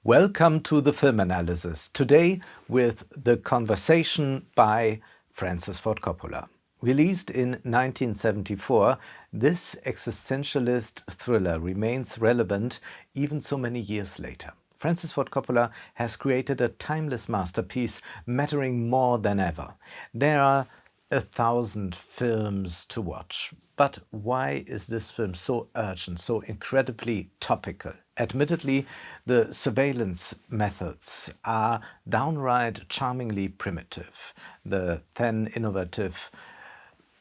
Welcome to the film analysis, today with The Conversation by Francis Ford Coppola. Released in 1974, this existentialist thriller remains relevant even so many years later. Francis Ford Coppola has created a timeless masterpiece mattering more than ever. There are 1,000 films to watch. But why is this film so urgent, so incredibly topical? Admittedly, the surveillance methods are downright charmingly primitive. The then innovative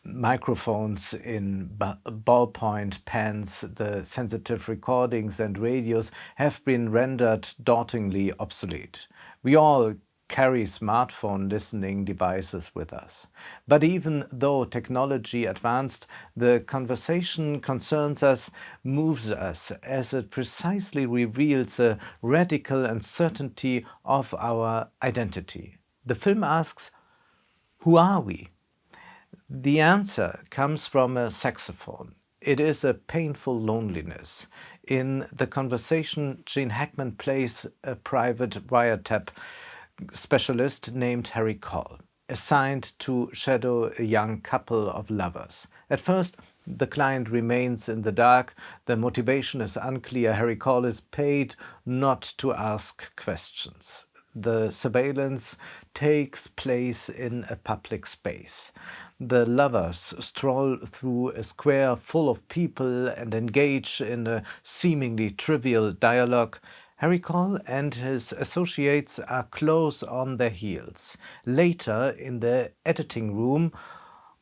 microphones in ballpoint pens, the sensitive recordings and radios have been rendered dauntingly obsolete. We all carry smartphone listening devices with us. But even though technology advanced, the conversation concerns us, moves us, as it precisely reveals a radical uncertainty of our identity. The film asks, who are we? The answer comes from a saxophone. It is a painful loneliness. In The Conversation, Gene Hackman plays a private wiretap specialist named Harry Cole, assigned to shadow a young couple of lovers. At first, the client remains in the dark. The motivation is unclear. Harry Cole is paid not to ask questions. The surveillance takes place in a public space. The lovers stroll through a square full of people and engage in a seemingly trivial dialogue. Harry Cole and his associates are close on their heels. Later, in the editing room,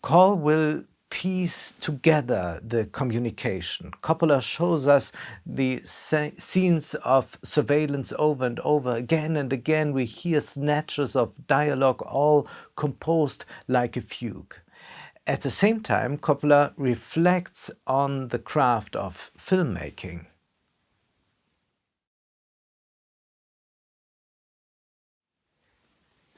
Cole will piece together the communication. Coppola shows us the scenes of surveillance over and over. Again and again we hear snatches of dialogue, all composed like a fugue. At the same time, Coppola reflects on the craft of filmmaking.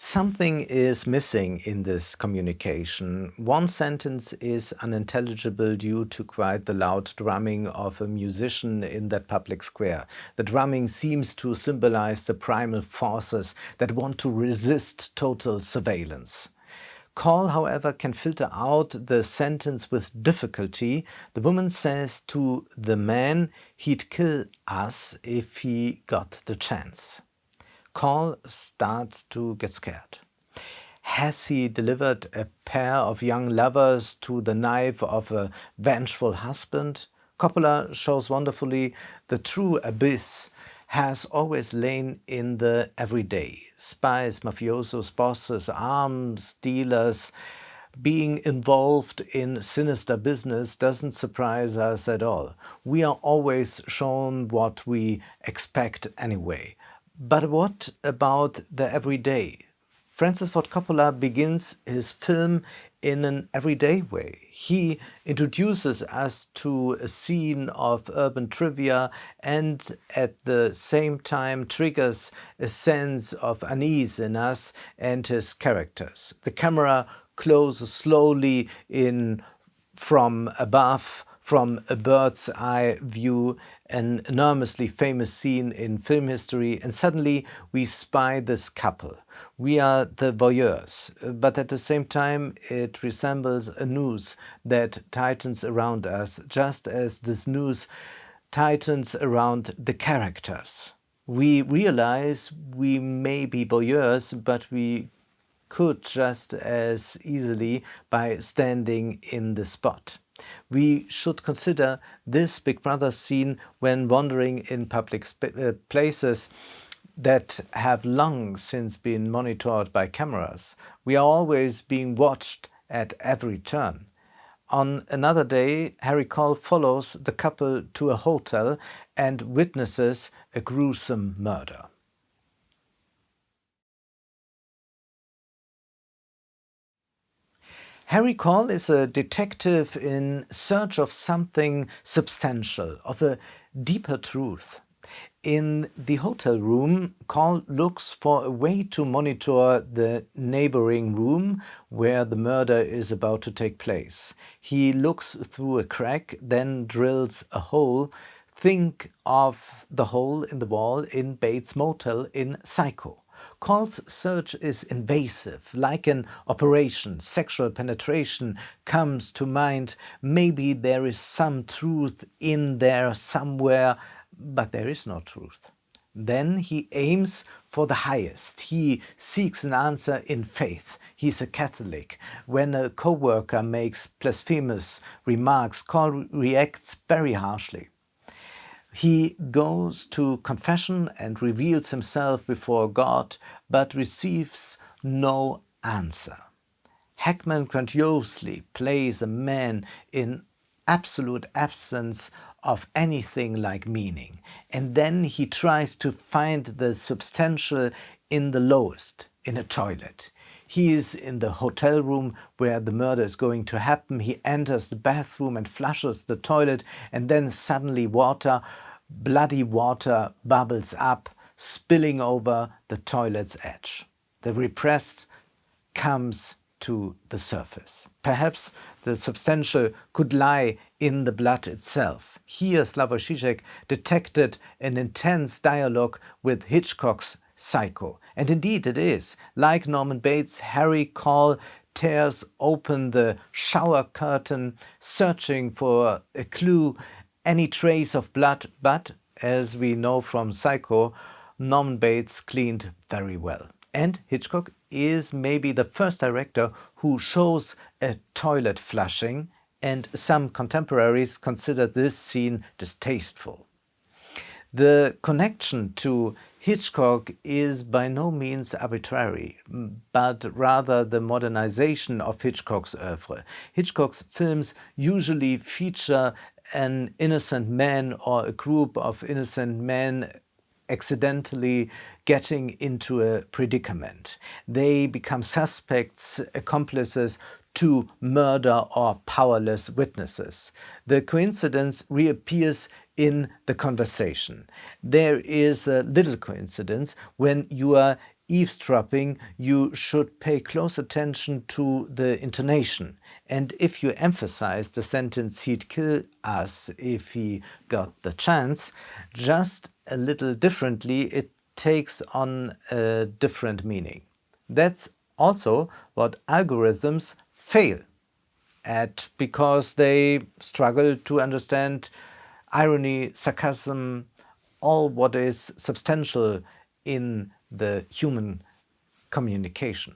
Something is missing in this communication. One sentence is unintelligible due to quite the loud drumming of a musician in that public square. The drumming seems to symbolize the primal forces that want to resist total surveillance. Cole, however, can filter out the sentence with difficulty. The woman says to the man he'd kill us if he got the chance. Cole starts to get scared. Has he delivered a pair of young lovers to the knife of a vengeful husband? Coppola shows wonderfully the true abyss has always lain in the everyday. Spies, mafiosos, bosses, arms dealers. Being involved in sinister business doesn't surprise us at all. We are always shown what we expect anyway. But what about the everyday? Francis Ford Coppola begins his film in an everyday way. He introduces us to a scene of urban trivia and at the same time triggers a sense of unease in us and his characters. The camera closes slowly in from above, from a bird's eye view, an enormously famous scene in film history, and suddenly we spy this couple. We are the voyeurs, but at the same time it resembles a noose that tightens around us, just as this noose tightens around the characters. We realize we may be voyeurs, but we could just as easily by standing in the spot. We should consider this Big Brother scene when wandering in public places that have long since been monitored by cameras. We are always being watched at every turn. On another day, Harry Cole follows the couple to a hotel and witnesses a gruesome murder. Harry Cole is a detective in search of something substantial, of a deeper truth. In the hotel room, Cole looks for a way to monitor the neighboring room where the murder is about to take place. He looks through a crack, then drills a hole Think of the hole in the wall in Bates Motel in Psycho. Call's search is invasive, like an operation. Sexual penetration comes to mind. Maybe there is some truth in there somewhere, but there is no truth. Then he aims for the highest. He seeks an answer in faith. He's a Catholic. When a co-worker makes blasphemous remarks, Call reacts very harshly. He goes to confession and reveals himself before God, but receives no answer. Hackman grandiosely plays a man in absolute absence of anything like meaning, and then he tries to find the substantial in the lowest, in a toilet. He is in the hotel room where the murder is going to happen. He enters the bathroom and flushes the toilet, and then suddenly water, bloody water, bubbles up, spilling over the toilet's edge. The repressed comes to the surface. Perhaps the substantial could lie in the blood itself. Here Slavoj Žižek detected an intense dialogue with Hitchcock's Psycho. And indeed it is. Like Norman Bates, Harry Call tears open the shower curtain, searching for a clue, any trace of blood, but as we know from Psycho, Norman Bates cleaned very well. And Hitchcock is maybe the first director who shows a toilet flushing, and some contemporaries consider this scene distasteful. The connection to Hitchcock is by no means arbitrary, but rather the modernization of Hitchcock's oeuvre. Hitchcock's films usually feature an innocent man or a group of innocent men accidentally getting into a predicament. They become suspects, accomplices to murder or powerless witnesses. The coincidence reappears in the conversation. There is a little coincidence. When you are eavesdropping, you should pay close attention to the intonation. And if you emphasize the sentence, "he'd kill us if he got the chance," just a little differently, it takes on a different meaning. That's also what algorithms fail at, because they struggle to understand irony, sarcasm, all what is substantial in the human communication.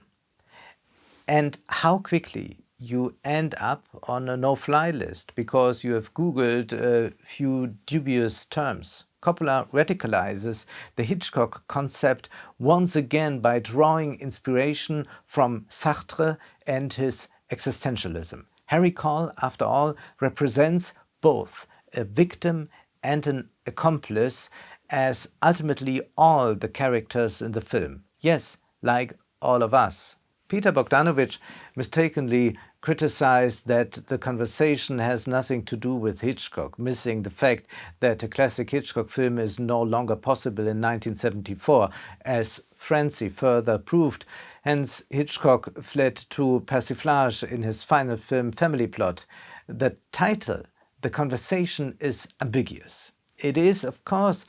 And how quickly you end up on a no-fly list because you have Googled a few dubious terms. Coppola radicalizes the Hitchcock concept once again by drawing inspiration from Sartre and his existentialism. Harry Call, after all, represents both a victim and an accomplice, as ultimately all the characters in the film. Yes, like all of us. Peter Bogdanovich mistakenly criticized that the conversation has nothing to do with Hitchcock, missing the fact that a classic Hitchcock film is no longer possible in 1974, as Francie further proved. Hence, Hitchcock fled to persiflage in his final film Family Plot. The title, The Conversation, is ambiguous. It is, of course,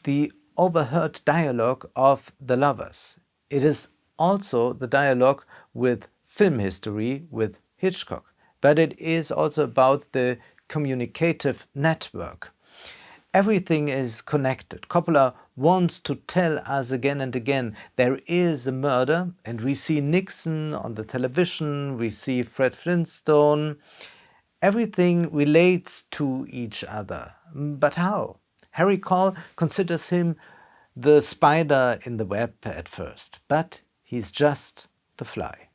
the overheard dialogue of the lovers. It is also the dialogue with film history with Hitchcock, but it is also about the communicative network. Everything is connected. Coppola wants to tell us again and again there is a murder, and we see Nixon on the television, we see Fred Flintstone. Everything relates to each other. But how? Harry Call considers him the spider in the web at first, but he's just the fly.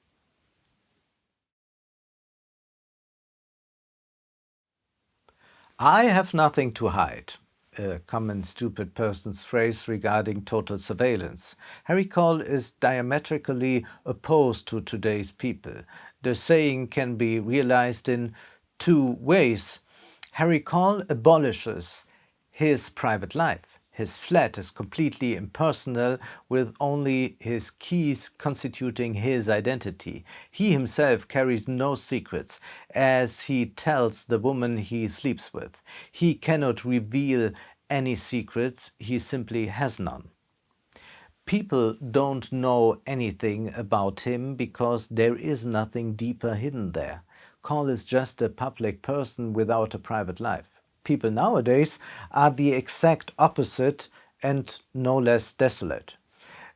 I have nothing to hide, a common stupid person's phrase regarding total surveillance. Harry Call is diametrically opposed to today's people. The saying can be realized in two ways. Harry Call abolishes his private life. His flat is completely impersonal, with only his keys constituting his identity. He himself carries no secrets, as he tells the woman he sleeps with. He cannot reveal any secrets, he simply has none. People don't know anything about him because there is nothing deeper hidden there. Karl is just a public person without a private life. People nowadays are the exact opposite and no less desolate.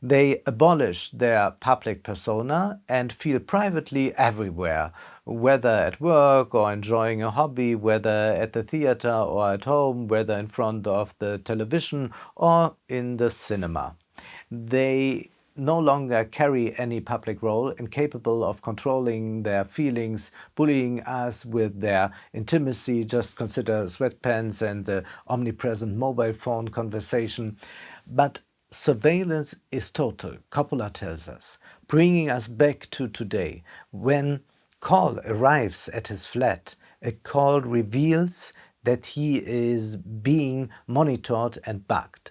They abolish their public persona and feel privately everywhere, whether at work or enjoying a hobby, whether at the theater or at home, whether in front of the television or in the cinema. They no longer carry any public role, incapable of controlling their feelings, bullying us with their intimacy. Just consider sweatpants and the omnipresent mobile phone conversation. But surveillance is total, Coppola tells us, bringing us back to today. When Karl arrives at his flat, a call reveals that he is being monitored and bugged.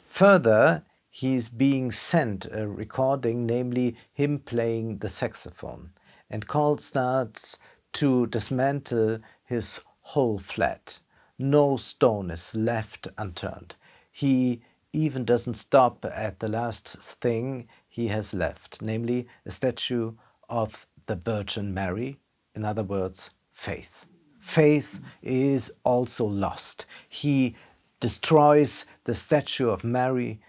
Further, he's being sent a recording, namely him playing the saxophone. And Karl starts to dismantle his whole flat. No stone is left unturned. He even doesn't stop at the last thing he has left, namely a statue of the Virgin Mary, in other words, faith. Faith is also lost. He destroys the statue of Mary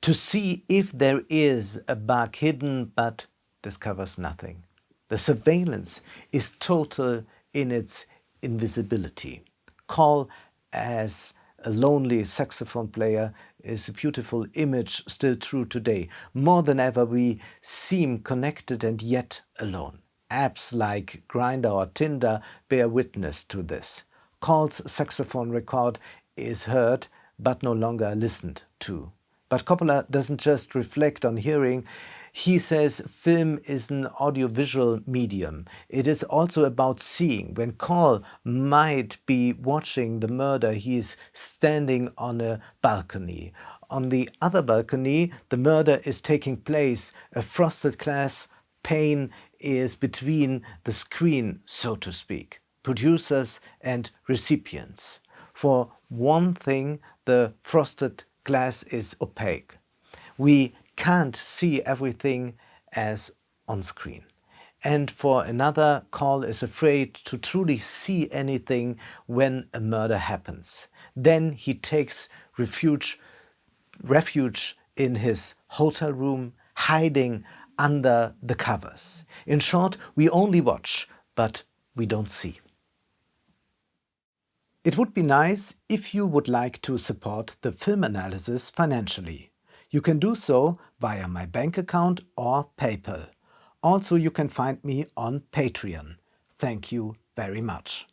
to see if there is a bug hidden, but discovers nothing. The surveillance is total in its invisibility. Karl, as a lonely saxophone player, is a beautiful image still true today. More than ever, we seem connected and yet alone. Apps like Grindr or Tinder bear witness to this. Karl's saxophone record is heard, but no longer listened to. But Coppola doesn't just reflect on hearing. He says film is an audiovisual medium. It is also about seeing. When Karl might be watching the murder, he is standing on a balcony. On the other balcony, the murder is taking place. A frosted glass pane is between the screen, so to speak, producers and recipients. For one thing, the frosted glass is opaque. We can't see everything as on screen. And for another, Karl is afraid to truly see anything when a murder happens. Then he takes refuge in his hotel room, hiding under the covers. In short, we only watch, but we don't see. It would be nice if you would like to support the film analysis financially. You can do so via my bank account or PayPal. Also, you can find me on Patreon. Thank you very much.